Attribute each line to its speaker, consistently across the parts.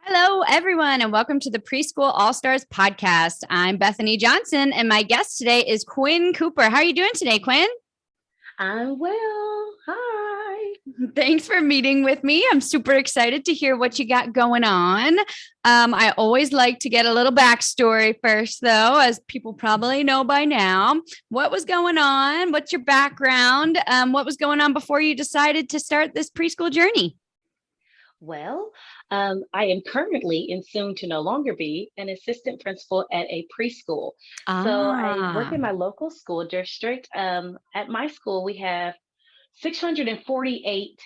Speaker 1: Hello, everyone, and welcome to the Preschool All Stars podcast. I'm Bethany Johnson, and my guest today is Quinn Cooper. How are you doing today, Quinn?
Speaker 2: I'm well. Hi.
Speaker 1: Thanks for meeting with me. I'm super excited to hear what you got going on. I always like to get a little backstory first, though, as people probably know by now. What was going on? What's your background? What was going on before you decided to start this preschool journey?
Speaker 2: Well, I am currently and soon to no longer be an assistant principal at a preschool. So I work
Speaker 1: Ah,
Speaker 2: in my local school district. At my school, we have 648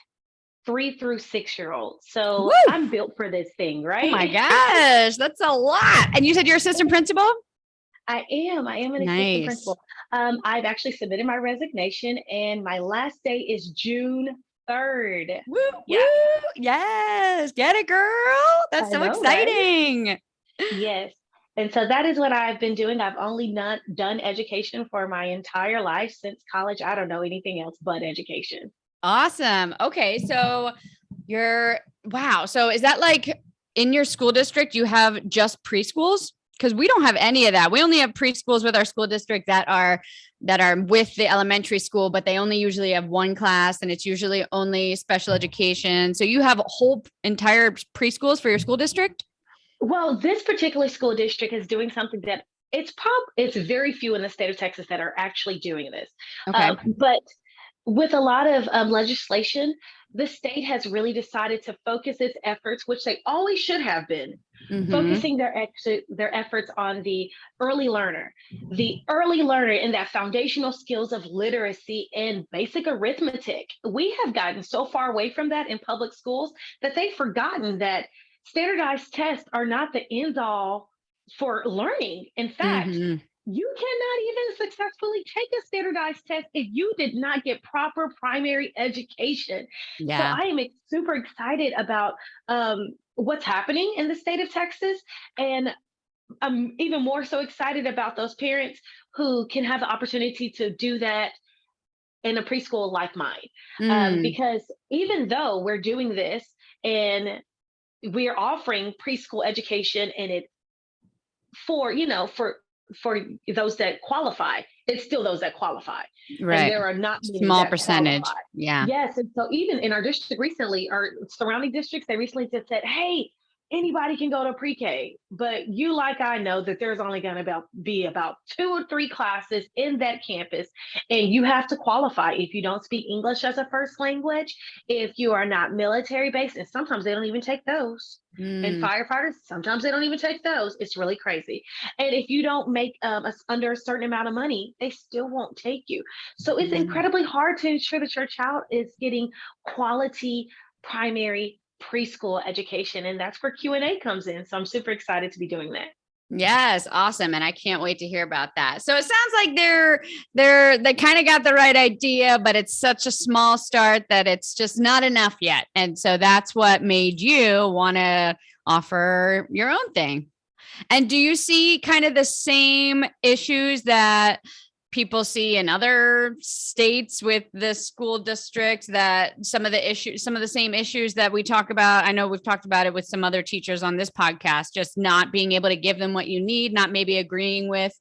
Speaker 2: 3 through 6 year olds. So
Speaker 1: woo!
Speaker 2: I'm built for this thing,
Speaker 1: Oh my
Speaker 2: right?
Speaker 1: gosh, that's a lot. And you said you're assistant principal?
Speaker 2: I am. I am an assistant
Speaker 1: Nice.
Speaker 2: principal. I've actually submitted my resignation, and my last day is June 3rd.
Speaker 1: Woo, woo.
Speaker 2: Yeah,
Speaker 1: Yes. Get it, girl. That's
Speaker 2: I
Speaker 1: so
Speaker 2: know, right?
Speaker 1: exciting.
Speaker 2: Yes. And so that is what I've been doing. I've only not done education for my entire life since college. I don't know anything else but education.
Speaker 1: Awesome. Okay. So wow. So is that like in your school district, you have just preschools? Because we don't have any of that. We only have preschools with our school district that are with the elementary school, but they only usually have one class and it's usually only special education. So you have whole entire preschools for your school district?
Speaker 2: Well, this particular school district is doing something that it's very few in the state of Texas that are actually doing this.
Speaker 1: Okay.
Speaker 2: But with a lot of legislation, the state has really decided to focus its efforts, which they always should have been,
Speaker 1: Mm-hmm.
Speaker 2: focusing their efforts on the early learner in that foundational skills of literacy and basic arithmetic. We have gotten so far away from that in public schools that they've forgotten that standardized tests are not the end all for learning. In fact,
Speaker 1: Mm-hmm.
Speaker 2: you cannot even successfully take a standardized test if you did not get proper primary education. So
Speaker 1: Yeah.
Speaker 2: I am super excited about what's happening in the state of Texas. And I'm even more so excited about those parents who can have the opportunity to do that in a preschool like mine.
Speaker 1: Mm.
Speaker 2: Because even though we're doing this and we are offering preschool education and it for for those that qualify, it's still those that qualify, and
Speaker 1: Right.
Speaker 2: there are not many
Speaker 1: Small
Speaker 2: that qualify.
Speaker 1: percentage. Yeah.
Speaker 2: Yes, and so even in our district recently, our surrounding districts, they recently just said, hey, anybody can go to pre-K, but you like I know that there's only going to be about 2 or 3 classes in that campus, and you have to qualify if you don't speak English as a first language, if you are not military based, and sometimes they don't even take those, and
Speaker 1: Mm.
Speaker 2: firefighters, sometimes they don't even take those. It's really crazy. And if you don't make under a certain amount of money, they still won't take you. So it's
Speaker 1: Mm.
Speaker 2: incredibly hard to ensure that your child is getting quality primary preschool education, and that's where Q&A comes in. So I'm super excited to be doing that.
Speaker 1: Yes, awesome. And I can't wait to hear about that. So it sounds like they kind of got the right idea, but it's such a small start that it's just not enough yet. And so that's what made you want to offer your own thing. And do you see kind of the same issues that people see in other states with the school district, that some of the same issues that we talk about? I know we've talked about it with some other teachers on this podcast, just not being able to give them what you need, not maybe agreeing with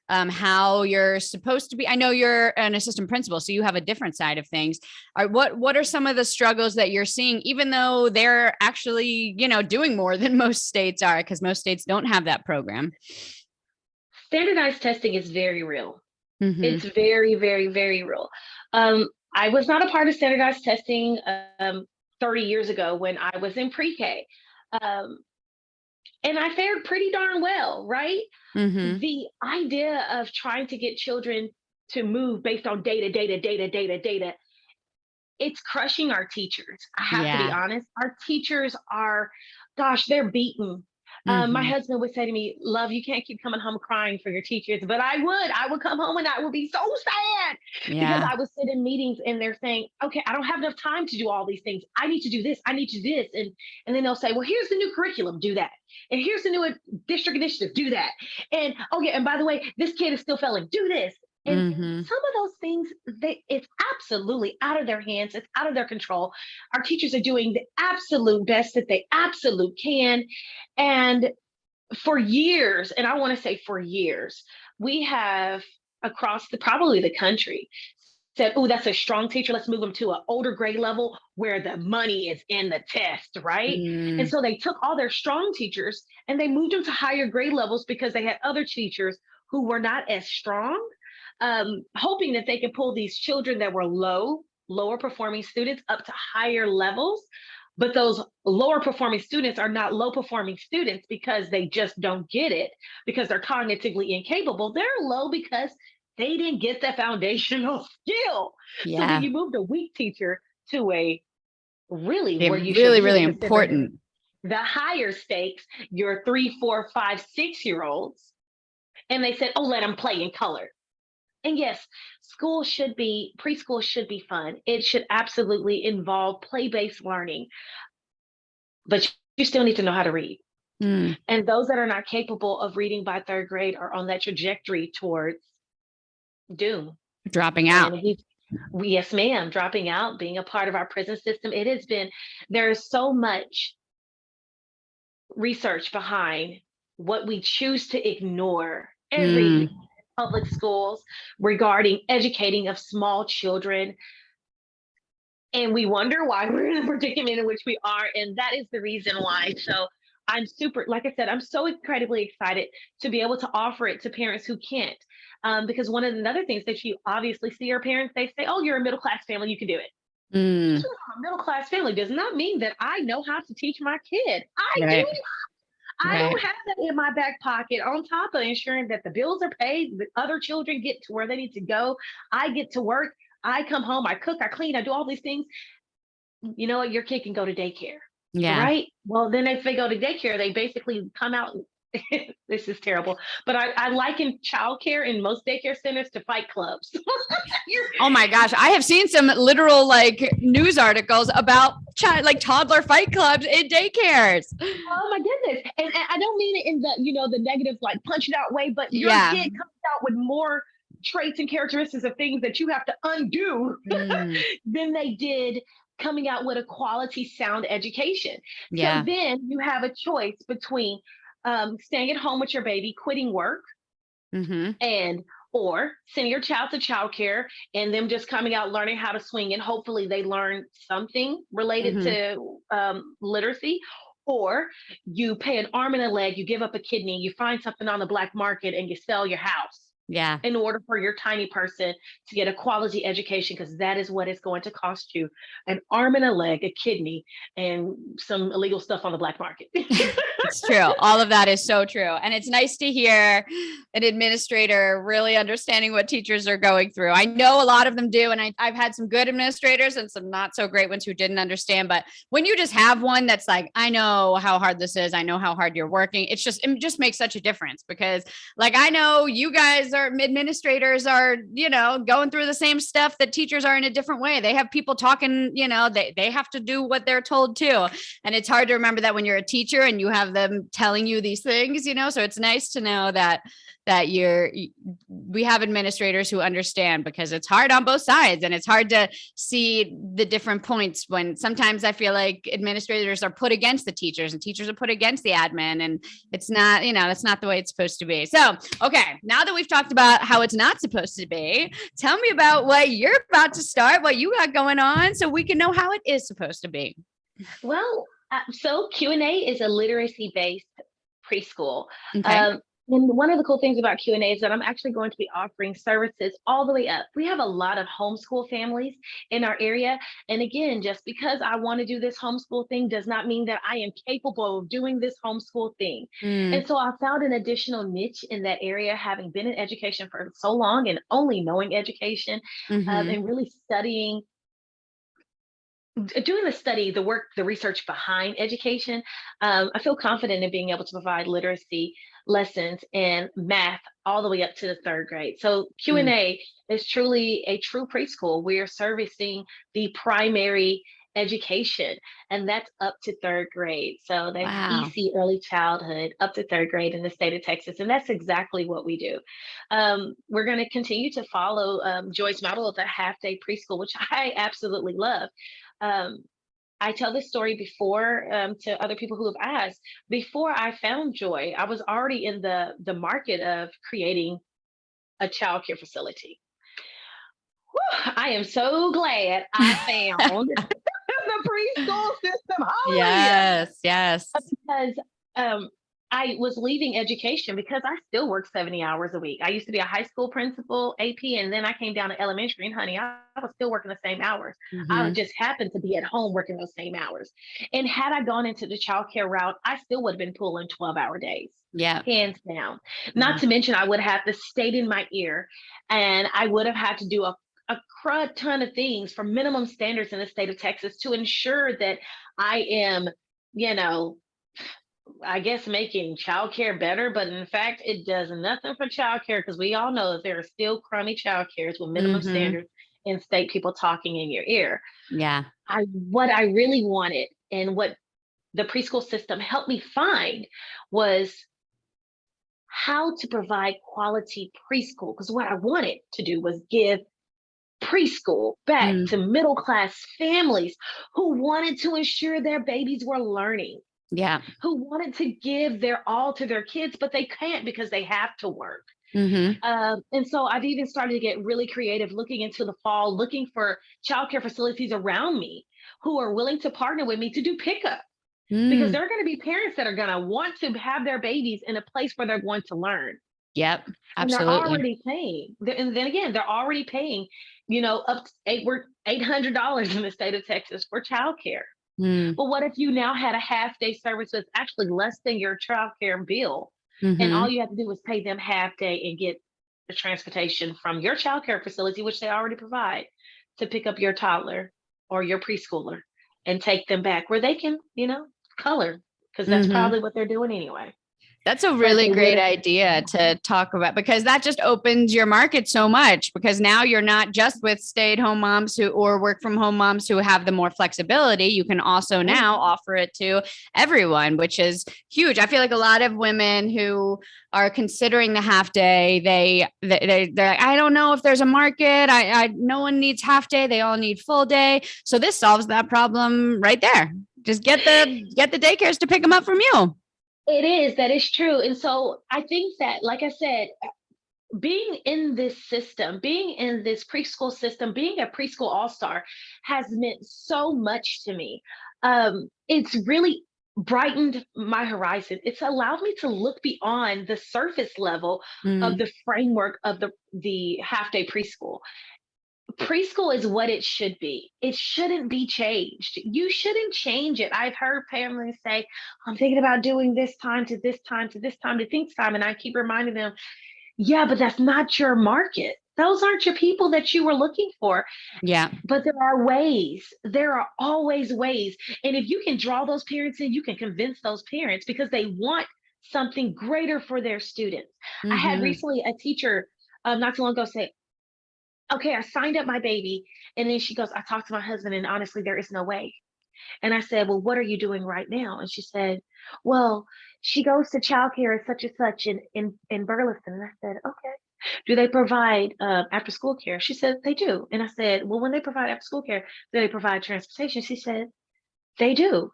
Speaker 1: how you're supposed to be. I know you're an assistant principal, so you have a different side of things. What are some of the struggles that you're seeing, even though they're actually, doing more than most states are, because most states don't have that program?
Speaker 2: Standardized testing is very real.
Speaker 1: Mm-hmm.
Speaker 2: It's very, very, very real. I was not a part of standardized testing 30 years ago when I was in pre-K. Um, and I fared pretty darn well, right?
Speaker 1: Mm-hmm.
Speaker 2: The idea of trying to get children to move based on data, it's crushing our teachers. I have to be
Speaker 1: Yeah.
Speaker 2: honest. Our teachers are, gosh, they're beaten. My
Speaker 1: Mm-hmm.
Speaker 2: husband would say to me, Love, you can't keep coming home crying for your teachers. But I would come home and I would be so sad because
Speaker 1: Yeah.
Speaker 2: I would sit in meetings and they're saying, okay, I don't have enough time to do all these things. I need to do this. I need to do this. And then they'll say, well, here's the new curriculum, do that. And here's the new district initiative, do that. And okay, and by the way, this kid is still failing, do this. And
Speaker 1: Mm-hmm.
Speaker 2: some of those things, it's absolutely out of their hands. It's out of their control. Our teachers are doing the absolute best that they absolute can. And for years, and I want to say for years, we have across probably the country said, oh, that's a strong teacher. Let's move them to an older grade level where the money is in the test, right? And
Speaker 1: Mm,
Speaker 2: so they took all their strong teachers and they moved them to higher grade levels because they had other teachers who were not as strong, hoping that they could pull these children that were lower performing students up to higher levels. But those lower performing students are not low performing students because they just don't get it, because they're cognitively incapable. They're low because they didn't get the foundational skill. So then
Speaker 1: yeah.
Speaker 2: you move the weak teacher to a really
Speaker 1: They're
Speaker 2: where you should
Speaker 1: really, really
Speaker 2: really consider
Speaker 1: important.
Speaker 2: the higher stakes, your 3, 4, 5, 6 year olds. And they said, oh, let them play in color. And yes, preschool should be fun. It should absolutely involve play based learning, but you still need to know how to read.
Speaker 1: Mm,
Speaker 2: And those that are not capable of reading by third grade are on that trajectory towards doom.
Speaker 1: dropping out.
Speaker 2: And yes, ma'am, dropping out, being a part of our prison system. There's so much research behind what we choose to ignore every
Speaker 1: Mm,
Speaker 2: day in public schools regarding educating of small children. And we wonder why we're in the predicament in which we are. And that is the reason why. So like I said, I'm so incredibly excited to be able to offer it to parents who can't. Because one of the other things that you obviously see are parents, they say, oh, you're a middle class family, you can do it.
Speaker 1: mm,
Speaker 2: Just because I'm a middle class family does not mean that I know how to teach my kid. I do.
Speaker 1: right.
Speaker 2: I don't
Speaker 1: Right.
Speaker 2: have that in my back pocket on top of ensuring that the bills are paid, the other children get to where they need to go. I get to work. I come home, I cook, I clean, I do all these things. You know what? Your kid can go to daycare,
Speaker 1: Yeah.
Speaker 2: right? Well, then if they go to daycare, they basically come out. This is terrible, but I liken childcare in most daycare centers to fight clubs.
Speaker 1: Oh my gosh. I have seen some literal like news articles about like toddler fight clubs in daycares.
Speaker 2: Oh my goodness. And I don't mean it in the negative, like punch it out way, but your
Speaker 1: Yeah.
Speaker 2: kid comes out with more traits and characteristics of things that you have to undo
Speaker 1: Mm,
Speaker 2: than they did coming out with a quality sound education. So
Speaker 1: yeah.
Speaker 2: then you have a choice between staying at home with your baby, quitting work,
Speaker 1: Mm-hmm.
Speaker 2: and or sending your child to childcare and them just coming out learning how to swing, and hopefully they learn something related
Speaker 1: Mm-hmm.
Speaker 2: to literacy. Or you pay an arm and a leg, you give up a kidney, you find something on the black market and you sell your house
Speaker 1: Yeah.
Speaker 2: in order for your tiny person to get a quality education, because that is what it's going to cost you: an arm and a leg, a kidney, and some illegal stuff on the black market.
Speaker 1: It's true. All of that is so true. And it's nice to hear an administrator really understanding what teachers are going through. I know a lot of them do. And I've had some good administrators and some not so great ones who didn't understand. But when you just have one that's like, I know how hard this is, I know how hard you're working, it just makes such a difference. Because like, I know you guys are administrators are, going through the same stuff that teachers are in a different way. They have people talking, they have to do what they're told too. And it's hard to remember that when you're a teacher and you have them telling you these things, so it's nice to know that we have administrators who understand, because it's hard on both sides and it's hard to see the different points when sometimes I feel like administrators are put against the teachers and teachers are put against the admin, and it's not, that's not the way it's supposed to be. So, okay, now that we've talked about how it's not supposed to be, tell me about what you're about to start, what you got going on, so we can know how it is supposed to be.
Speaker 2: Well, so Q&A is a literacy-based preschool.
Speaker 1: Okay.
Speaker 2: And one of the cool things about Q&A is that I'm actually going to be offering services all the way up. We have a lot of homeschool families in our area. And again, just because I want to do this homeschool thing does not mean that I am capable of doing this homeschool thing.
Speaker 1: Mm,
Speaker 2: And so I found an additional niche in that area, having been in education for so long and only knowing education,
Speaker 1: mm-hmm.
Speaker 2: and really doing the work, the research behind education. I feel confident in being able to provide literacy lessons and math all the way up to the third grade. So
Speaker 1: Mm,
Speaker 2: Q&A is truly a true preschool. We are servicing the primary education, and that's up to third grade. So that's
Speaker 1: Wow.
Speaker 2: EC, early childhood, up to third grade in the state of Texas. And that's exactly what we do. We're going to continue to follow Joy's model of the half day preschool, which I absolutely love. Um, I tell this story before to other people who have asked. Before I found Joy, I was already in the market of creating a child care facility. Whew, I am so glad I found the preschool system. Hallelujah.
Speaker 1: Yes, yes.
Speaker 2: Because um, I was leaving education because I still work 70 hours a week. I used to be a high school principal, AP, and then I came down to elementary. And honey, I was still working the same hours. I
Speaker 1: Hmm.
Speaker 2: just happened to be at home working those same hours. And had I gone into the childcare route, I still would have been pulling 12-hour days.
Speaker 1: Yeah.
Speaker 2: Hands down. Not
Speaker 1: Mhm.
Speaker 2: to mention, I would have the state in my ear, and I would have had to do a crud ton of things for minimum standards in the state of Texas to ensure that I am, you know, I guess making childcare better, but in fact, it does nothing for childcare because we all know that there are still crummy childcares with minimum
Speaker 1: Mhm.
Speaker 2: standards and state people talking in your ear.
Speaker 1: Yeah.
Speaker 2: What I really wanted and what the preschool system helped me find was how to provide quality preschool. Because what I wanted to do was give preschool back
Speaker 1: Mm.
Speaker 2: to middle class families who wanted to ensure their babies were learning,
Speaker 1: Yeah.
Speaker 2: who wanted to give their all to their kids, but they can't because they have to work.
Speaker 1: Mhm.
Speaker 2: And so I've even started to get really creative, looking into the fall, looking for childcare facilities around me who are willing to partner with me to do pickup. Because
Speaker 1: Mm.
Speaker 2: there are going to be parents that are going to want to have their babies in a place where they're going to learn.
Speaker 1: Yep.
Speaker 2: And they're
Speaker 1: Absolutely.
Speaker 2: already paying. And then again, they're already paying, up to we're $800 in the state of Texas for childcare.
Speaker 1: Mm.
Speaker 2: But what if you now had a half day service that's actually less than your childcare bill? And all
Speaker 1: Mhm.
Speaker 2: you have to do is pay them half day and get the transportation from your childcare facility, which they already provide, to pick up your toddler or your preschooler and take them back where they can, color, because that's
Speaker 1: Mhm.
Speaker 2: probably what they're doing anyway.
Speaker 1: That's a
Speaker 2: But
Speaker 1: really
Speaker 2: they would
Speaker 1: great
Speaker 2: have,
Speaker 1: idea to talk about because that just opens your market so much because now you're not just with stay-at-home moms who or work from home moms who have the more flexibility. You can also
Speaker 2: right.
Speaker 1: now offer it to everyone, which is huge. I feel like a lot of women who are considering the half day, they're like, I don't know if there's a market. I no one needs half day. They all need full day. So this solves that problem right there. Just get the daycares to pick them up from you.
Speaker 2: It is, that is true. And so I think that, like I said, being in this system, being in this preschool system, being a preschool all star has meant so much to me. It's really brightened my horizon. It's allowed me to look beyond the surface level of
Speaker 1: Mm.
Speaker 2: the framework of the half day preschool. Preschool is what it should be. It shouldn't be changed. You shouldn't change it. I've heard families say, I'm thinking about doing this time to this time to this time to this time. And I keep reminding them, yeah, but that's not your market. Those aren't your people that you were looking for.
Speaker 1: Yeah.
Speaker 2: But there are ways. There are always ways. And if you can draw those parents in, you can convince those parents because they want something greater for their students. I had
Speaker 1: Mhm.
Speaker 2: recently a teacher not too long ago say, okay, I signed up my baby. And then she goes, I talked to my husband, and honestly, there is no way. And I said, well, what are you doing right now? And she said, well, she goes to childcare at such and such in Burleson. And I said, okay. Do they provide after school care? She said, they do. And I said, well, when they provide after school care, do they provide transportation? She said, they do.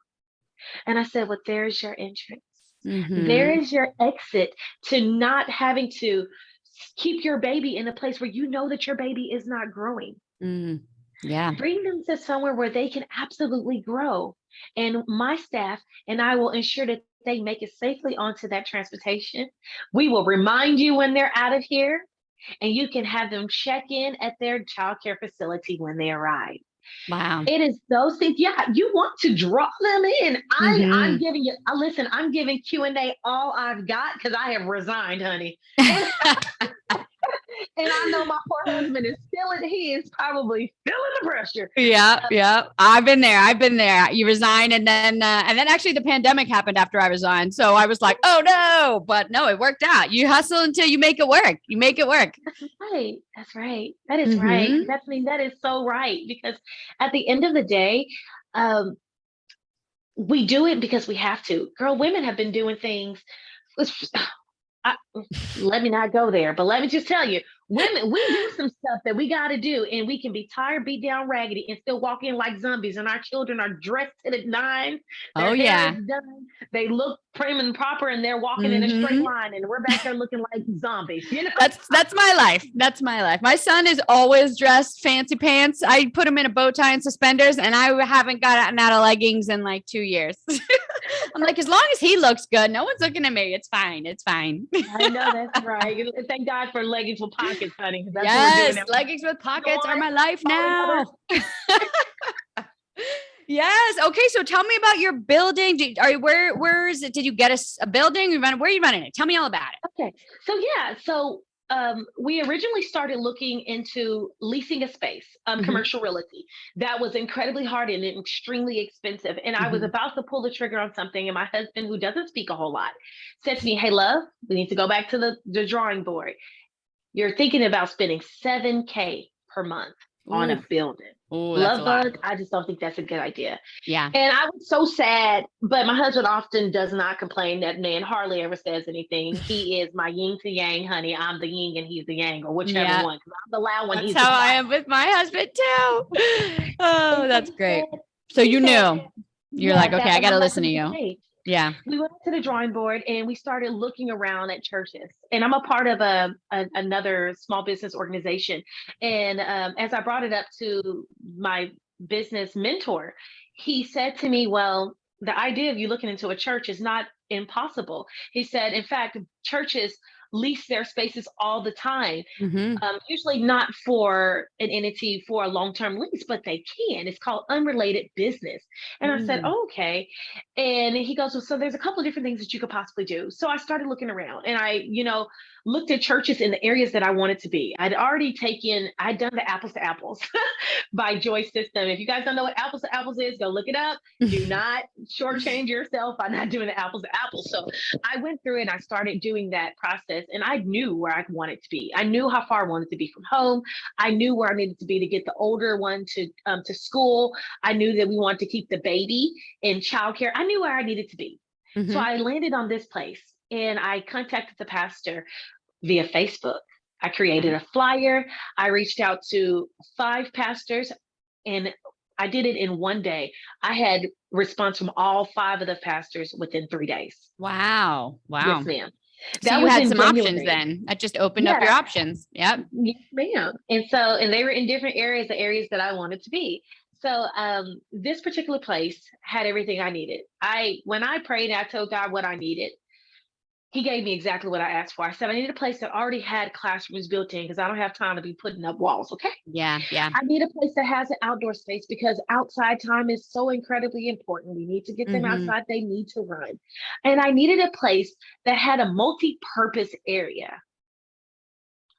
Speaker 2: And I said, well, there's your entrance. There
Speaker 1: Mhm.
Speaker 2: is your exit to not having to keep your baby in a place where you know that your baby is not growing.
Speaker 1: Mm. Yeah.
Speaker 2: Bring them to somewhere where they can absolutely grow. And my staff and I will ensure that they make it safely onto that transportation. We will remind you when they're out of here, and you can have them check in at their childcare facility when they arrive.
Speaker 1: Wow.
Speaker 2: It is those things. Yeah, you want to draw them in. I'm
Speaker 1: Mhm.
Speaker 2: giving you. Listen, I'm giving Q&A all I've got because I have resigned, honey. And and I know my poor husband is feeling. He is probably feeling the pressure.
Speaker 1: Yeah, yeah. I've been there. I've been there. You resign and then actually the pandemic happened after I resigned. So I was like, "Oh no." But no, it worked out. You hustle until you make it work. You make it work.
Speaker 2: That's right. That's right. That is right.
Speaker 1: Mhm.
Speaker 2: That is so right. Because at the end of the day, Um, we do it because we have to. Girl, women have been doing things. I, let me not go there, but let me just tell you, women, we do some stuff that we got to do, and we can be tired, beat down, raggedy, and still walk in like zombies. And our children are dressed to the nines.
Speaker 1: Oh
Speaker 2: Their hair is
Speaker 1: yeah.
Speaker 2: done. They look prim and proper, and they're walking in a straight
Speaker 1: Hmm.
Speaker 2: line, and we're back there looking like zombies. You know?
Speaker 1: That's my life. That's my life. My son is always dressed fancy pants. I put him in a bow tie and suspenders, and I haven't gotten out of leggings in like 2 years. I'm like, as long as he looks good, no one's looking at me. It's fine. It's fine.
Speaker 2: I know that's right. Thank God for leggings with pockets, honey. 'Cause that's what we're doing
Speaker 1: Yes,
Speaker 2: now.
Speaker 1: leggings with pockets are
Speaker 2: On,
Speaker 1: my life
Speaker 2: calling
Speaker 1: now.
Speaker 2: others.
Speaker 1: Yes. Okay. So tell me about your building. Where is it? Did you get a building? Where are you running it? Tell me all about it.
Speaker 2: Okay. So we originally started looking into leasing a space,
Speaker 1: Hmm.
Speaker 2: commercial realty. That was incredibly hard and extremely expensive. And I was
Speaker 1: Hmm.
Speaker 2: about to pull the trigger on something, and my husband, who doesn't speak a whole lot, said to me, "Hey, love, we need to go back to the drawing board. You're thinking about spending 7K per month on
Speaker 1: Ooh,
Speaker 2: a building.
Speaker 1: ooh, that's a
Speaker 2: Love
Speaker 1: lot.
Speaker 2: bug, I just don't think that's a good idea."
Speaker 1: Yeah.
Speaker 2: And I was so sad, but my husband often does not complain. That man hardly ever says anything. He is my yin to yang, honey. I'm the yin and he's the yang, or whichever
Speaker 1: Yeah.
Speaker 2: one. 'Cause I'm the loud one,
Speaker 1: That's
Speaker 2: he's the
Speaker 1: how I
Speaker 2: quiet
Speaker 1: am with my husband too.
Speaker 2: one.
Speaker 1: Oh,
Speaker 2: And so
Speaker 1: that's great. So
Speaker 2: he
Speaker 1: you
Speaker 2: said,
Speaker 1: knew. You're
Speaker 2: yeah,
Speaker 1: like, okay,
Speaker 2: that
Speaker 1: I got to
Speaker 2: I'm not
Speaker 1: listen
Speaker 2: going
Speaker 1: to
Speaker 2: to be the
Speaker 1: you.
Speaker 2: page.
Speaker 1: Yeah.
Speaker 2: We went to the drawing board and we started looking around at churches. And I'm a part of another small business organization. And as I brought it up to my business mentor, he said to me, "Well, the idea of you looking into a church is not impossible." He said, "In fact, churches lease their spaces all the time,
Speaker 1: Hmm.
Speaker 2: usually not for an entity for a long-term lease, but they can. It's called unrelated business." And I said,
Speaker 1: Mm.
Speaker 2: "Oh, okay." And he goes, "Well, so there's a couple of different things that you could possibly do." So I started looking around, and I, looked at churches in the areas that I wanted to be. I'd done the apples to apples by Joyce system. If you guys don't know what apples to apples is, go look it up. Do not shortchange yourself by not doing the apples to apples. So I went through and I started doing that process, and I knew where I wanted to be. I knew how far I wanted to be from home. I knew where I needed to be to get the older one to school. I knew that we wanted to keep the baby in childcare. I knew where I needed to be. So
Speaker 1: Hmm.
Speaker 2: I landed on this place, and I contacted the pastor via Facebook. I created
Speaker 1: Okay.
Speaker 2: a flyer. I reached out to 5 pastors, and I did it in one day. I had response from all 5 of the pastors within 3 days.
Speaker 1: Wow.
Speaker 2: Yes,
Speaker 1: Wow.
Speaker 2: ma'am.
Speaker 1: So
Speaker 2: That
Speaker 1: you
Speaker 2: was
Speaker 1: had
Speaker 2: in
Speaker 1: some options
Speaker 2: January.
Speaker 1: then. That just opened up your
Speaker 2: Yeah,
Speaker 1: options. Yep.
Speaker 2: yes, ma'am. And they were in different areas, the areas that I wanted to be. So this particular place had everything I needed. When I prayed, I told God what I needed. He gave me exactly what I asked for. I said, "I need a place that already had classrooms built in because I don't have time to be putting up walls." Okay.
Speaker 1: Yeah. Yeah.
Speaker 2: I need a place that has an outdoor space because outside time is so incredibly important. We need to get them
Speaker 1: Hmm.
Speaker 2: outside. They need to run. And I needed a place that had a multi purpose area.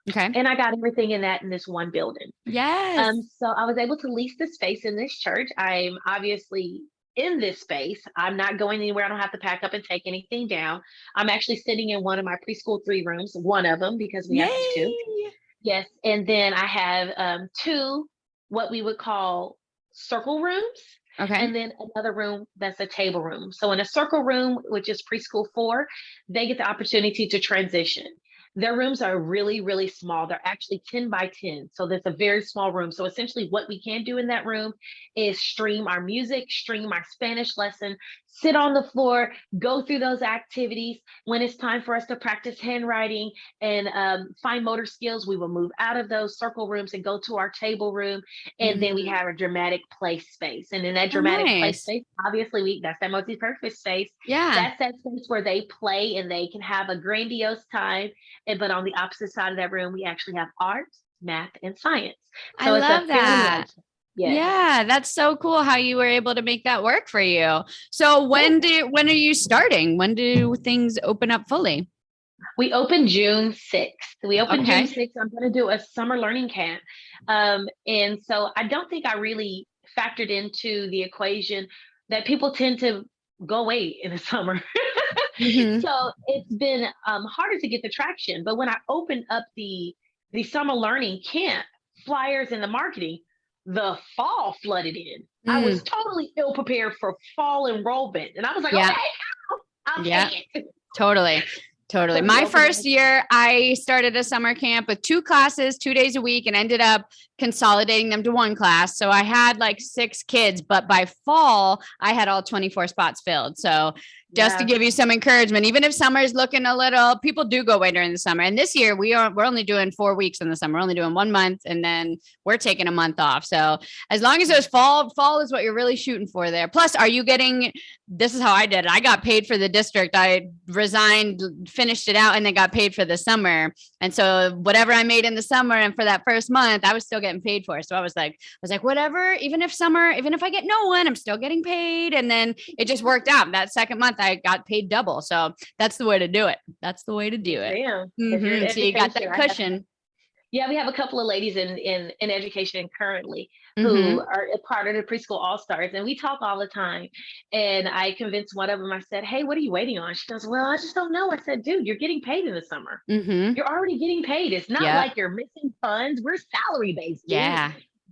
Speaker 1: Okay.
Speaker 2: And I got everything in this one building.
Speaker 1: Yes.
Speaker 2: So I was able to lease the space in this church. I'm obviously in this space. I'm not going anywhere. I don't have to pack up and take anything down. I'm actually sitting in one of my preschool 3 rooms, one of them because we have two.
Speaker 1: Yay.
Speaker 2: Yes. And then I have two, what we would call circle rooms,
Speaker 1: Okay.
Speaker 2: and then another room that's a table room. So in a circle room, which is preschool 4, they get the opportunity to transition. Their rooms are really, really small. They're actually 10 by 10. So that's a very small room. So essentially, what we can do in that room is stream our music, stream our Spanish lesson, sit on the floor, go through those activities. When it's time for us to practice handwriting and fine motor skills, we will move out of those circle rooms and go to our table room. And then we
Speaker 1: Mm.
Speaker 2: have a dramatic play space. And in that
Speaker 1: Oh,
Speaker 2: dramatic play
Speaker 1: nice.
Speaker 2: space, obviously, that's that multi-purpose space.
Speaker 1: Yeah.
Speaker 2: That's that space where they play and they can have a grandiose time. But on the opposite side of that room, we actually have art, math, and science.
Speaker 1: I
Speaker 2: So it's a
Speaker 1: love
Speaker 2: family
Speaker 1: that.
Speaker 2: lunch. Yes.
Speaker 1: Yeah, that's so cool how you were able to make that work for you. So
Speaker 2: Yeah.
Speaker 1: when are you starting? When do things open up fully?
Speaker 2: We open June 6th. We open June
Speaker 1: Okay.
Speaker 2: 6th. I'm going to do a summer learning camp. And so I don't think I really factored into the equation that people tend to go away in the summer.
Speaker 1: Hmm.
Speaker 2: So it's been harder to get the traction. But when I opened up the summer learning camp flyers and the marketing, the fall flooded in. I
Speaker 1: Mm,
Speaker 2: was totally ill prepared for fall enrollment. And I was like,
Speaker 1: yeah.
Speaker 2: okay, I'll
Speaker 1: Yeah.
Speaker 2: take it.
Speaker 1: Totally. Totally.
Speaker 2: So
Speaker 1: My
Speaker 2: no,
Speaker 1: first year, I started a summer camp with 2 classes, 2 days a week, and ended up consolidating them to one class. So I had like 6 kids, but by fall, I had all 24 spots filled. So just to
Speaker 2: yeah,
Speaker 1: give you some encouragement, even if summer is looking a little, people do go away during the summer. And this year we're only doing 4 weeks in the summer. We're only doing 1 month, and then we're taking a month off. So as long as there's fall is what you're really shooting for there. Plus, are you getting, this is how I did it. I got paid for the district. I resigned, finished it out, and then got paid for the summer. And so whatever I made in the summer and for that first month, I was still getting paid for. So I was like, whatever, even if I get no one, I'm still getting paid. And then it just worked out. That second month I got paid double. So that's the way to do it. That's the way to do it.
Speaker 2: damn. If you're in
Speaker 1: So you got
Speaker 2: education,
Speaker 1: that cushion.
Speaker 2: yeah, we have a couple of ladies in education currently who
Speaker 1: Mm-hmm.
Speaker 2: are a part of the preschool all stars, and we talk all the time. And I convinced one of them. I said, "Hey, what are you waiting on?" She goes, "Well, I just don't know." I said, "Dude, you're getting paid in the summer.
Speaker 1: Mm-hmm.
Speaker 2: You're already getting paid. It's not
Speaker 1: Yep.
Speaker 2: like you're missing funds. We're salary based, dude.
Speaker 1: Yeah.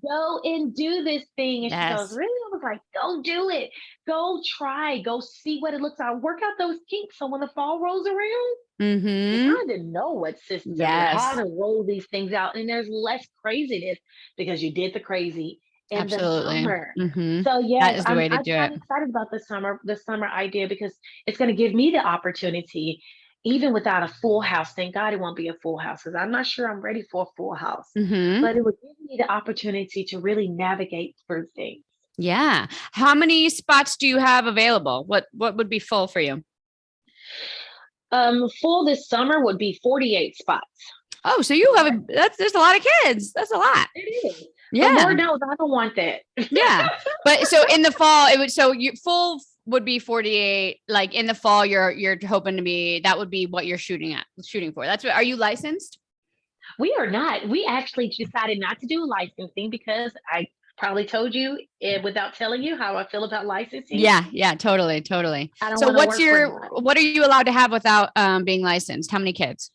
Speaker 2: Go and do this thing." And she goes,
Speaker 1: Yes.
Speaker 2: "Really?" I was like, "Go do it. Go try. Go see what it looks like. Work out those kinks. So when the fall rolls around, you
Speaker 1: Mm-hmm.
Speaker 2: kind of know what system and how
Speaker 1: Yes.
Speaker 2: to roll these things out, and there's less craziness because you did the crazy in the
Speaker 1: Absolutely.
Speaker 2: summer.
Speaker 1: Mm-hmm.
Speaker 2: So
Speaker 1: That
Speaker 2: yes,
Speaker 1: is the way to do
Speaker 2: I'm
Speaker 1: it.
Speaker 2: excited about the summer idea because it's going to give me the opportunity, even without a full house. Thank God it won't be a full house because I'm not sure I'm ready for a full house,
Speaker 1: Mm-hmm.
Speaker 2: but it would give me the opportunity to really navigate through things.
Speaker 1: Yeah. How many spots do you have available? What would be full for you?
Speaker 2: Full this summer would be 48 spots.
Speaker 1: Oh, so you have there's a lot of kids. That's a lot.
Speaker 2: It is. But
Speaker 1: Yeah.
Speaker 2: Lord knows I don't want that.
Speaker 1: Yeah. But so in the fall, it would, so you full would be 48. Like in the fall, you're hoping to be, that would be what you're shooting for. That's what, are you licensed?
Speaker 2: We are not. We actually decided not to do licensing because I probably told you without telling you how I feel about licensing.
Speaker 1: Yeah, yeah, totally, totally.
Speaker 2: I don't
Speaker 1: So
Speaker 2: want to work for anybody.
Speaker 1: what are you allowed to have without being licensed? How many kids?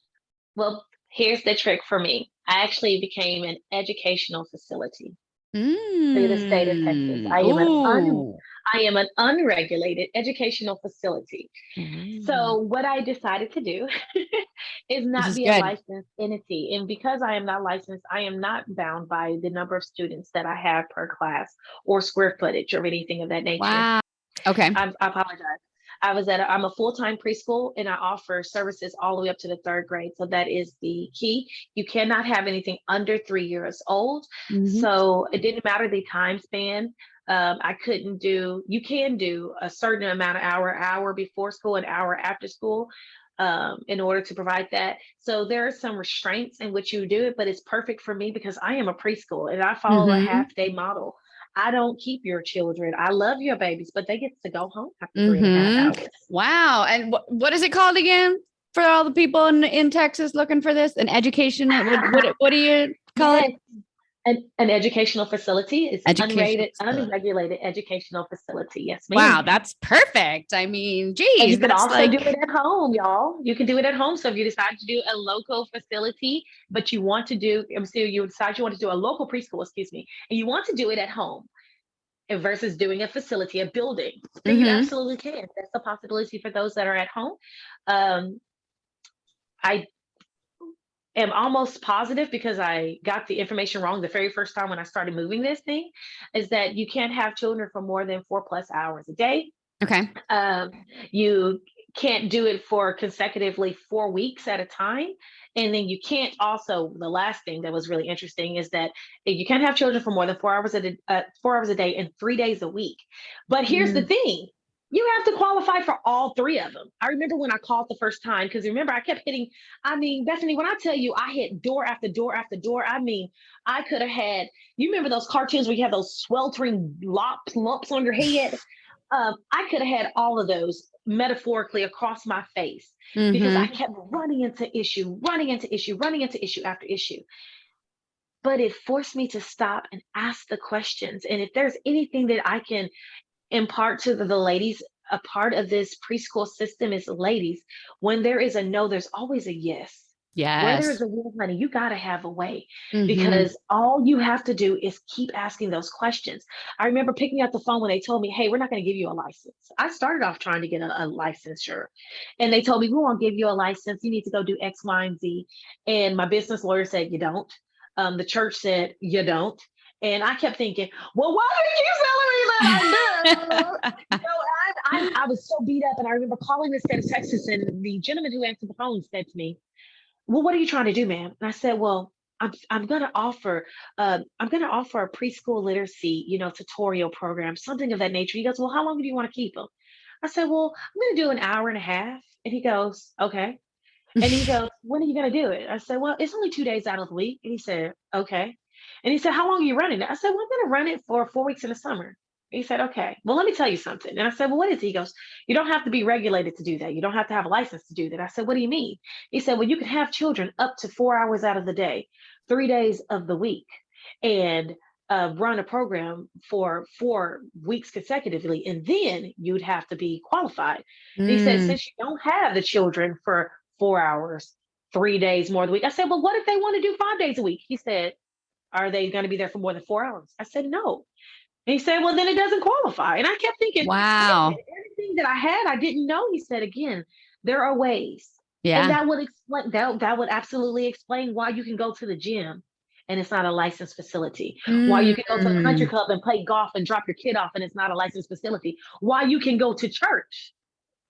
Speaker 2: Well, here's the trick for me. I actually became an educational facility through the state of Texas.
Speaker 1: Mm. Ooh.
Speaker 2: I am an unregulated educational facility.
Speaker 1: Mm.
Speaker 2: So what I decided to do is
Speaker 1: This
Speaker 2: not
Speaker 1: is
Speaker 2: be a
Speaker 1: good.
Speaker 2: licensed entity. And because I am not licensed, I am not bound by the number of students that I have per class or square footage or anything of that nature.
Speaker 1: Wow. Okay.
Speaker 2: I apologize. I'm a full-time preschool and I offer services all the way up to the third grade. So that is the key. You cannot have anything under 3 years old.
Speaker 1: Mhm.
Speaker 2: So it didn't matter the time span. I couldn't do, you can do a certain amount of hour before school, an hour after school, in order to provide that. So there are some restraints in which you do it, but it's perfect for me because I am a preschool and I follow a
Speaker 1: Mhm.
Speaker 2: half day model. I don't keep your children. I love your babies, but they get to go home after 3.5
Speaker 1: Mhm.
Speaker 2: hours.
Speaker 1: Wow. And what is it called again for all the people in Texas looking for this? An education. What do you call it?
Speaker 2: Yes, an educational facility is
Speaker 1: Educational facility.
Speaker 2: unregulated educational facility. Yes, ma'am.
Speaker 1: Wow, that's perfect. I mean,
Speaker 2: And
Speaker 1: geez,
Speaker 2: you can
Speaker 1: that's
Speaker 2: also do
Speaker 1: like,
Speaker 2: it at home, y'all. You can do it at home. So if you decide to do a local facility, but you want to do, so you decide you want to do a local preschool, excuse me, and you want to do it at home and versus doing a facility, a building, then you
Speaker 1: mhm.
Speaker 2: absolutely can. That's a possibility for those that are at home. Um, I am almost positive because I got the information wrong the very first time when I started moving this thing, is that you can't have children for more than 4+ hours a day.
Speaker 1: Okay.
Speaker 2: Um, you can't do it for consecutively 4 weeks at a time. And then you can't also, the last thing that was really interesting is that you can't have children for more than 4 hours a day and 3 days a week. But here's the
Speaker 1: Mm.
Speaker 2: thing. You have to qualify for all three of them. I remember when I called the first time, because remember, I kept hitting. I mean, Bethany, when I tell you I hit door after door after door, I mean, I could have had, you remember those cartoons where you have those sweltering lumps on your head? I could have had all of those metaphorically across my face because I
Speaker 1: Mhm.
Speaker 2: kept running into issue, running into issue, running into issue after issue. But it forced me to stop and ask the questions. And if there's anything that I can impart to the ladies, a part of this preschool system is ladies, when there is a no, there's always a yes. Where there is
Speaker 1: Yes.
Speaker 2: a will, honey, you got to have a way,
Speaker 1: Hmm.
Speaker 2: because all you have to do is keep asking those questions. I remember picking up the phone when they told me, hey, we're not going to give you a license. I started off trying to get a licensure, and they told me, we won't give you a license. You need to go do X, Y, and Z. And my business lawyer said, you don't. The church said, you don't. And I kept thinking, well, why are you telling me that I do? I was so beat up. And I remember calling the state of Texas, and the gentleman who answered the phone said to me, well, what are you trying to do, ma'am? And I said, well, I'm going to offer a preschool literacy, tutorial program, something of that nature. He goes, well, how long do you want to keep them? I said, well, I'm going to do an hour and a half. And he goes, okay. And he goes, when are you going to do it? I said, well, it's only 2 days out of the week. And he said, okay. And he said, how long are you running it? I said, well, I'm going to run it for 4 weeks in the summer. He said, okay, well, let me tell you something. And I said, well, what is it? He goes, you don't have to be regulated to do that. You don't have to have a license to do that. I said, what do you mean? He said, well, you can have children up to 4 hours out of the day, 3 days of the week, and run a program for 4 weeks consecutively. And then you'd have to be qualified. And he said,
Speaker 1: Mm.
Speaker 2: since you don't have the children for 4 hours, 3 days more of the week. I said, well, what if they want to do 5 days a week? He said, are they going to be there for more than 4 hours? I said, no. And he said, well, then it doesn't qualify. And I kept thinking, wait a
Speaker 1: Wow.
Speaker 2: minute, everything that I had, I didn't know. He said, again, there are ways. And
Speaker 1: Yeah.
Speaker 2: that would explain that would absolutely explain why you can go to the gym and it's not a licensed facility. Why you can go to the country
Speaker 1: Mm.
Speaker 2: club and play golf and drop your kid off and it's not a licensed facility. Why you can go to church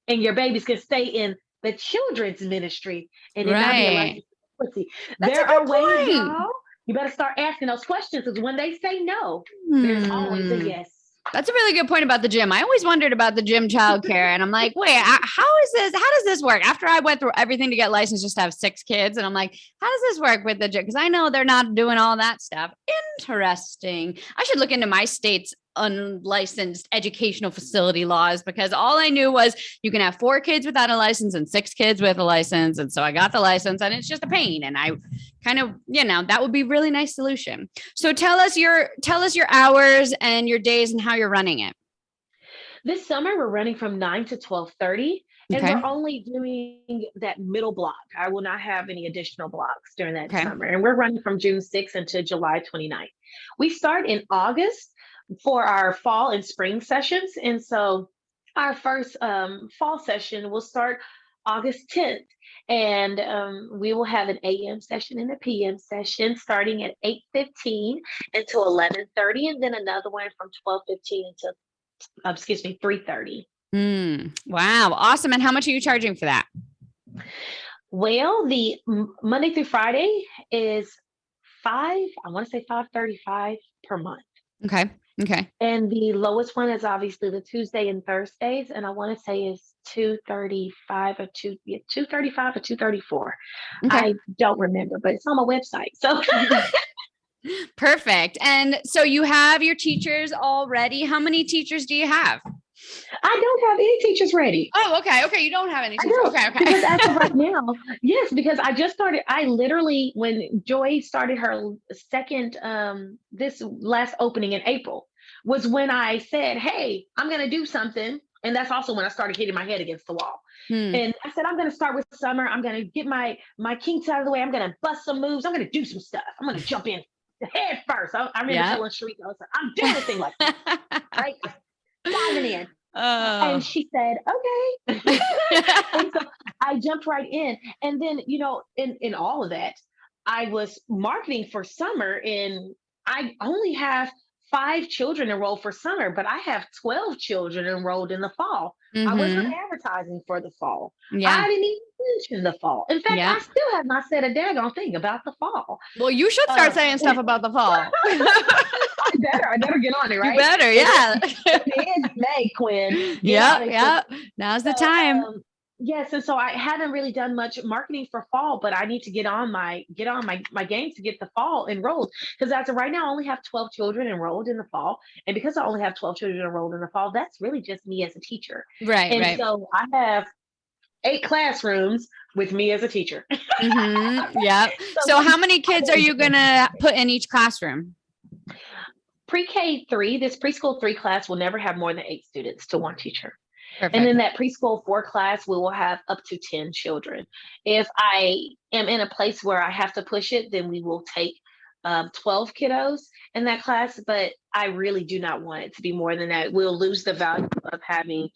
Speaker 2: and your babies can stay in the children's ministry and it not be a
Speaker 1: Right.
Speaker 2: licensed facility.
Speaker 1: That's a
Speaker 2: There are ways,
Speaker 1: good point.
Speaker 2: y'all. You better start asking those questions, because when they say no, there's always a
Speaker 1: Hmm.
Speaker 2: yes.
Speaker 1: That's a really good point about the gym. I always wondered about the gym childcare, and I'm like, wait, how is this? How does this work? After I went through everything to get licensed just to have 6 kids, and I'm like, how does this work with the gym? Because I know they're not doing all that stuff. Interesting. I should look into my state's unlicensed educational facility laws, because all I knew was you can have 4 kids without a license and 6 kids with a license. And so I got the license, and it's just a pain. And I kind of, that would be a really nice solution. So tell us your hours and your days and how you're running it.
Speaker 2: This summer, we're running from 9 to 12:30, and
Speaker 1: Okay.
Speaker 2: we're only doing that middle block. I will not have any additional blocks during that
Speaker 1: Okay.
Speaker 2: summer. And we're running from June 6th until July 29th. We start in August for our fall and spring sessions. And so our first fall session will start August 10th. And we will have an AM session and a PM session starting at 8:15 until 11:30, and then another one from 12:15 until 3:30.
Speaker 1: Wow. Awesome. And how much are you charging for that?
Speaker 2: Well, the Monday through Friday is I want to say 535 per month.
Speaker 1: Okay. Okay.
Speaker 2: And the lowest one is obviously the Tuesday and Thursdays, and I want to say is 235 or 234.
Speaker 1: Okay.
Speaker 2: I don't remember, but it's on my website. So
Speaker 1: Perfect. And so you have your teachers already. How many teachers do you have?
Speaker 2: I don't have any teachers ready.
Speaker 1: Oh, okay. Okay. You don't have any
Speaker 2: I
Speaker 1: teachers.
Speaker 2: don't,
Speaker 1: Okay.
Speaker 2: because as of
Speaker 1: Okay.
Speaker 2: right now, yes, because I just started. I literally, when Joy started her second, this last opening in April, was when I said, "Hey, I'm going to do something," and that's also when I started hitting my head against the wall.
Speaker 1: Hmm.
Speaker 2: And I said, "I'm going to start with summer. I'm going to get my kinks out of the way. I'm going to bust some moves. I'm going to do some stuff. I'm going to jump in head first." I remember
Speaker 1: Yeah.
Speaker 2: telling Sharika, I was like, "I'm doing this thing like this, right? Diving in." And
Speaker 1: Oh.
Speaker 2: she said, okay. And so I jumped right in. And then, in all of that, I was marketing for summer, and I only have 5 children enrolled for summer, but I have 12 children enrolled in the fall. I was not
Speaker 1: Mm-hmm.
Speaker 2: advertising for the fall.
Speaker 1: Yeah.
Speaker 2: I didn't even mention the fall. In fact,
Speaker 1: Yeah.
Speaker 2: I still have not said a daggone thing about the fall.
Speaker 1: Well, you should start
Speaker 2: Uh,
Speaker 1: saying stuff about the fall.
Speaker 2: I better get on it,
Speaker 1: You
Speaker 2: right?
Speaker 1: better.
Speaker 2: It
Speaker 1: Yeah.
Speaker 2: is, it is May, Quinn. Get
Speaker 1: Yep.
Speaker 2: on it, Quinn.
Speaker 1: Yep. Now's the
Speaker 2: So,
Speaker 1: time.
Speaker 2: yes, and so I haven't really done much marketing for fall, but I need to get on my game to get the fall enrolled, because as of right now, I only have 12 children enrolled in the fall, and because I only have 12 children enrolled in the fall, that's really just me as a teacher,
Speaker 1: Right.
Speaker 2: and
Speaker 1: Right.
Speaker 2: so I have 8 classrooms with me as a teacher.
Speaker 1: Mm-hmm. Yep.
Speaker 2: So
Speaker 1: So how many
Speaker 2: I've
Speaker 1: kids are
Speaker 2: been
Speaker 1: you gonna put in each classroom?
Speaker 2: pre-K 3. This preschool 3 class will never have more than 8 students to one teacher. And
Speaker 1: Perfect.
Speaker 2: in that preschool 4 class, we will have up to 10 children. If I am in a place where I have to push it, then we will take 12 kiddos in that class. But I really do not want it to be more than that. We'll lose the value of having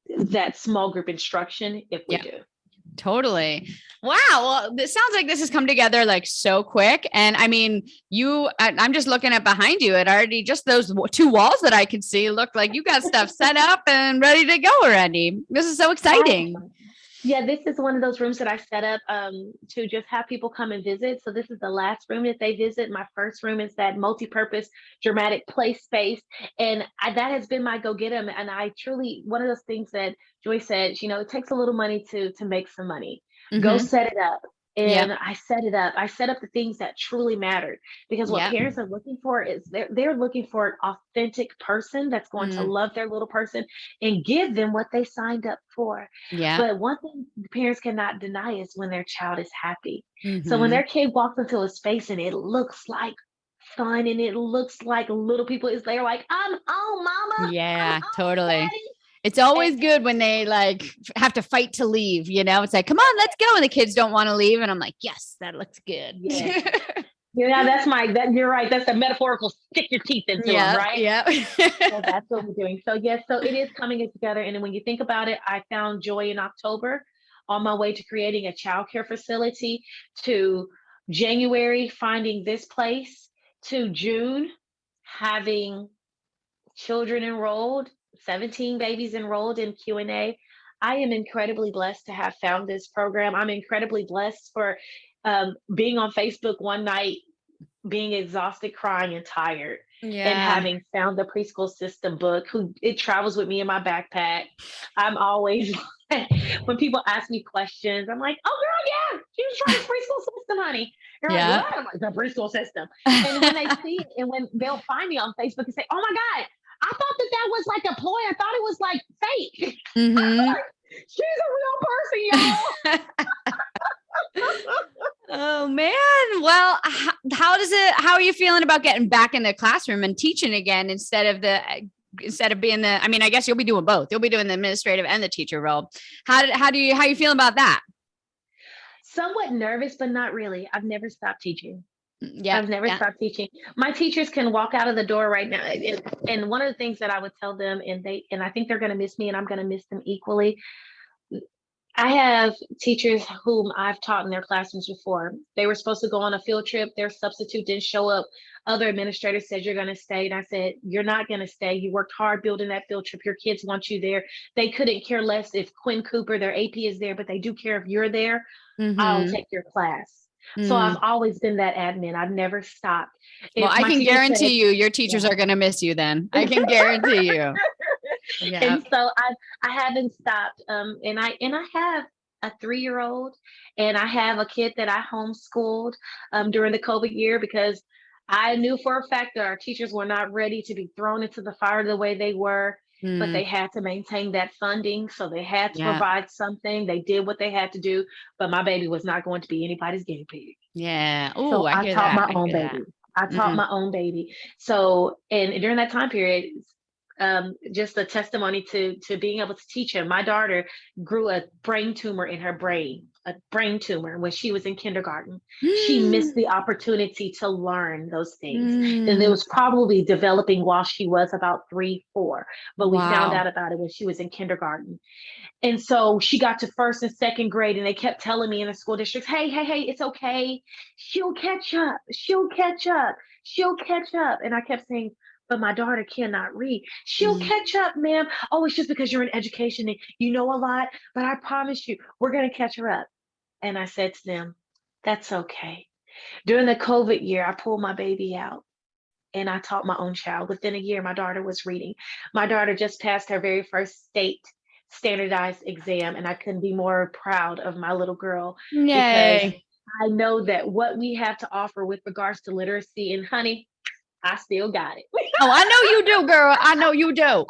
Speaker 2: that small group instruction if we
Speaker 1: Yeah.
Speaker 2: do.
Speaker 1: Totally. Wow. Well, this sounds like this has come together like so quick. And I mean, I'm just looking at behind you. It already just those 2 walls that I can see look like you got stuff set up and ready to go already. This is so exciting.
Speaker 2: Yeah, this is one of those rooms that I set up to just have people come and visit. So this is the last room that they visit. My first room is that multi-purpose dramatic play space. And that has been my go get 'em. And I truly, one of those things that Joy said, it takes a little money to make some money. Go
Speaker 1: Mm-hmm.
Speaker 2: set it up.
Speaker 1: Yep.
Speaker 2: And I set it up. I set up the things that truly mattered, because what
Speaker 1: Yep.
Speaker 2: parents are looking for is they're looking for an authentic person that's going to
Speaker 1: Mm,
Speaker 2: love their little person and give them what they signed up for.
Speaker 1: yeah.
Speaker 2: But one thing parents cannot deny is when their child is happy. So when
Speaker 1: Mm-hmm.
Speaker 2: their kid walks into a space and it looks like fun and it looks like little people is there, like, I'm home, mama. I'm
Speaker 1: Yeah,
Speaker 2: home,
Speaker 1: totally.
Speaker 2: daddy.
Speaker 1: It's
Speaker 2: And
Speaker 1: always good when they like have to fight to leave, It's like, come on, let's go. And the kids don't want to leave. And I'm like, yes, that looks good.
Speaker 2: yes. Yeah, you're right. That's the metaphorical stick your teeth into them,
Speaker 1: Yeah.
Speaker 2: right?
Speaker 1: Yeah.
Speaker 2: So that's what we're doing. So yes, so it is coming together. And then when you think about it, I found joy in October on my way to creating a childcare facility, to January finding this place, to June having children enrolled, 17 babies enrolled in Q&A. I am incredibly blessed to have found this program. I'm incredibly blessed for being on Facebook one night, being exhausted, crying, and tired, and
Speaker 1: Yeah.
Speaker 2: having found the preschool system book. It travels with me in my backpack. I'm always when people ask me questions, I'm like, "Oh, girl, yeah, you just try this preschool system, honey." You're like,
Speaker 1: Yeah.
Speaker 2: "What?" I'm like, "The preschool system." And when they see it, and when they'll find me on Facebook and say, "Oh my God, I thought that was like a ploy. I thought it was like fake."
Speaker 1: Mm-hmm.
Speaker 2: She's a real person, y'all.
Speaker 1: Oh man. Well, how are you feeling about getting back in the classroom and teaching again instead of being I mean, I guess you'll be doing both. You'll be doing the administrative and the teacher role. How you feeling about that?
Speaker 2: Somewhat nervous, but not really. I've never stopped teaching.
Speaker 1: Yeah.
Speaker 2: I've never
Speaker 1: Yeah.
Speaker 2: stopped teaching. My teachers can walk out of the door right now. And one of the things that I would tell them, and I think they're going to miss me and I'm going to miss them equally. I have teachers whom I've taught in their classrooms before. They were supposed to go on a field trip. Their substitute didn't show up. Other administrators said, "You're going to stay." And I said, "You're not going to stay. You worked hard building that field trip. Your kids want you there. They couldn't care less if Quinn Cooper, their AP, is there, but they do care if you're there. I'll
Speaker 1: Mm-hmm.
Speaker 2: take your class." So
Speaker 1: Mm.
Speaker 2: I've always been that admin. I've never stopped.
Speaker 1: Well,
Speaker 2: If
Speaker 1: I
Speaker 2: my
Speaker 1: can
Speaker 2: teacher said,
Speaker 1: guarantee you, your teachers
Speaker 2: yeah.
Speaker 1: are going to miss you then. I can guarantee you. Yeah.
Speaker 2: And so I haven't stopped. And I have a 3-year-old, and I have a kid that I homeschooled during the COVID year, because I knew for a fact that our teachers were not ready to be thrown into the fire the way they were, but
Speaker 1: Mm,
Speaker 2: they had to maintain that funding. So they had to
Speaker 1: yeah.
Speaker 2: provide something. They did what they had to do, but my baby was not going to be anybody's guinea pig.
Speaker 1: Yeah. Oh,
Speaker 2: So
Speaker 1: I
Speaker 2: I
Speaker 1: hear
Speaker 2: taught
Speaker 1: that.
Speaker 2: my
Speaker 1: I
Speaker 2: own
Speaker 1: hear that.
Speaker 2: baby. I taught
Speaker 1: Mm,
Speaker 2: my own baby. So, and during that time period, just a testimony to being able to teach him. My daughter grew a brain tumor in her brain, a brain tumor when she was in kindergarten. She missed the opportunity to learn those things. And it
Speaker 1: mm,
Speaker 2: was probably developing while she was about 3, 4, but we found
Speaker 1: wow.
Speaker 2: out about it when she was in kindergarten. And so she got to first and second grade, and they kept telling me in the school districts, "Hey, hey, hey, it's okay. She'll catch up. She'll catch up. She'll catch up." And I kept saying, "But my daughter cannot read." "She'll
Speaker 1: Mm,
Speaker 2: catch up, ma'am. Oh, it's just because you're in education and you know a lot, but I promise you, we're going to catch her up." And I said to them, "That's okay." During the COVID year, I pulled my baby out and I taught my own child. Within a year, my daughter was reading. My daughter just passed her very first state standardized exam, and I couldn't be more proud of my little girl, because
Speaker 1: yay.
Speaker 2: I know that what we have to offer with regards to literacy, and honey, I still got it.
Speaker 1: Oh, I know you do, girl. I know you do.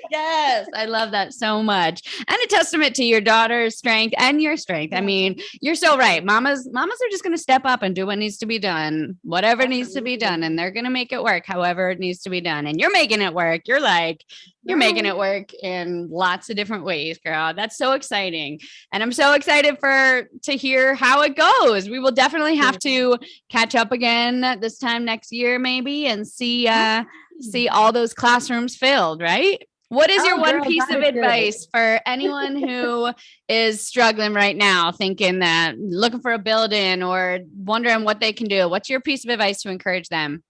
Speaker 1: Yes, I love that so much. And a testament to your daughter's strength and your strength. I
Speaker 2: Yeah,
Speaker 1: mean, you're so right. Mamas are just going to step up and do what needs to be done, whatever needs to be done,
Speaker 2: absolutely.
Speaker 1: and they're going to make it work however it needs to be done. And you're making it work. You're like, You're making it work in lots of different ways, girl. That's so exciting. And I'm so excited to hear how it goes. We will definitely have to catch up again this time next year, maybe, and see all those classrooms filled, right? What is your one piece of advice for anyone who is struggling right now, thinking that looking for a building or wondering what they can do? What's your piece of advice to encourage them?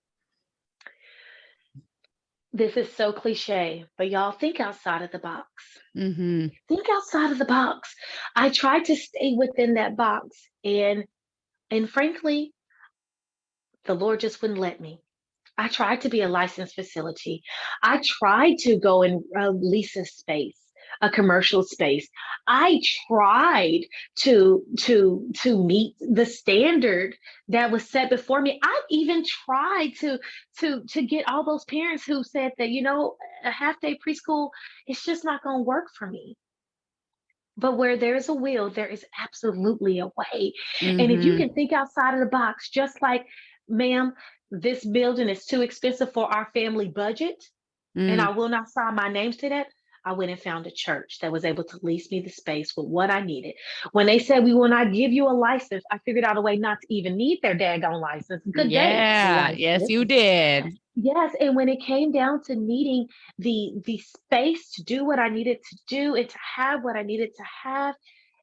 Speaker 2: This is so cliche, but y'all think outside of the box.
Speaker 1: Mm-hmm.
Speaker 2: Think outside of the box. I tried to stay within that box, and frankly, the Lord just wouldn't let me. I tried to be a licensed facility. I tried to go and lease a space, a commercial space. I tried to meet the standard that was set before me. I even tried to get all those parents who said that, a half day preschool, it's just not going to work for me. But where there's a will, there is absolutely a way.
Speaker 1: Mm-hmm.
Speaker 2: And if you can think outside of the box, just like, ma'am, this building is too expensive for our family budget, and I will not sign my name to that. I went and found a church that was able to lease me the space with what I needed. When they said we will not give you a license, I figured out a way not to even need their daggone license. Good day.
Speaker 1: Yeah, yes, you did.
Speaker 2: Yes, and when it came down to needing the space to do what I needed to do and to have what I needed to have,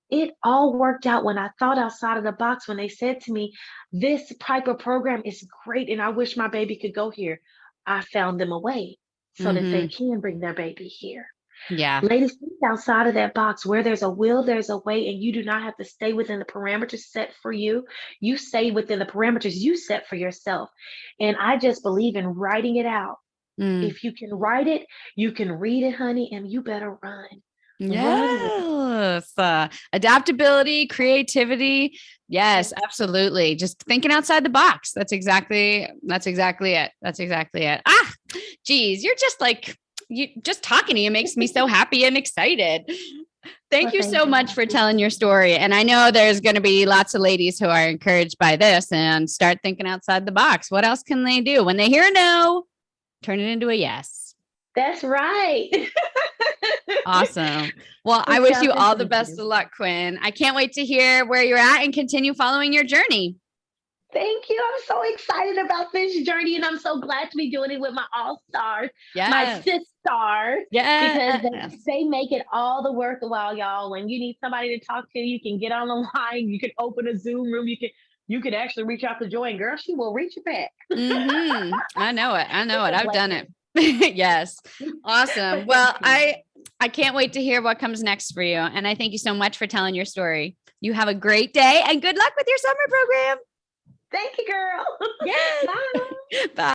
Speaker 2: it all worked out when I thought outside of the box. When they said to me, this type of program is great and I wish my baby could go here, I found them a way so that they can bring their baby here.
Speaker 1: Yeah.
Speaker 2: Ladies, think outside of that box. Where there's a will, there's a way, and you do not have to stay within the parameters set for you. You stay within the parameters you set for yourself. And I just believe in writing it out. If you can write it, you can read it, honey, and you better run.
Speaker 1: Yes. Adaptability, creativity. Yes, absolutely. Just thinking outside the box. That's exactly it. That's exactly it. Geez, you're just like, just talking to you makes me so happy and excited. Thank you so much for telling your story. And I know there's going to be lots of ladies who are encouraged by this and start thinking outside the box. What else can they do? When they hear a no, turn it into a yes.
Speaker 2: That's right.
Speaker 1: Awesome. Well, I wish you all the best of luck, Quinn. I can't wait to hear where you're at and continue following your journey.
Speaker 2: Thank you. I'm so excited about this journey, and I'm so glad to be doing it with my all-stars, my sisters, because they make it all the worthwhile, y'all. When you need somebody to talk to, you can get on the line. You can open a Zoom room. You can actually reach out to Joy, and girl, she will reach you back.
Speaker 1: I know it. I've done it. Yes. Awesome. Well, I can't wait to hear what comes next for you. And I thank you so much for telling your story. You have a great day and good luck with your summer program.
Speaker 2: Thank you, girl.
Speaker 1: Yes.
Speaker 2: Bye.
Speaker 1: Bye.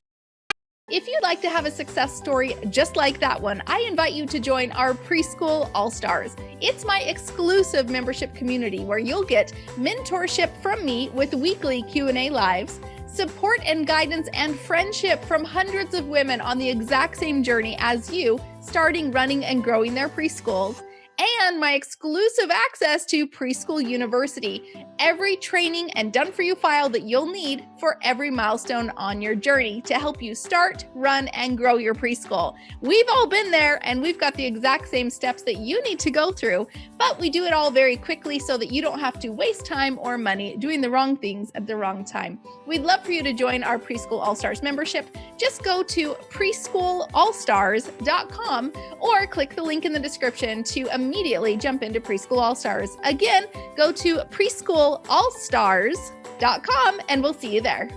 Speaker 3: If you'd like to have a success story just like that one, I invite you to join our Preschool All-Stars. It's my exclusive membership community where you'll get mentorship from me with weekly Q&A lives, support and guidance and friendship from hundreds of women on the exact same journey as you, starting, running, and growing their preschools, and my exclusive access to Preschool University, every training and done-for-you file that you'll need for every milestone on your journey to help you start, run, and grow your preschool. We've all been there, and we've got the exact same steps that you need to go through, but we do it all very quickly so that you don't have to waste time or money doing the wrong things at the wrong time. We'd love for you to join our Preschool All-Stars membership. Just go to preschoolallstars.com or click the link in the description to immediately jump into Preschool All-Stars. Again, go to preschoolallstars.com and we'll see you there.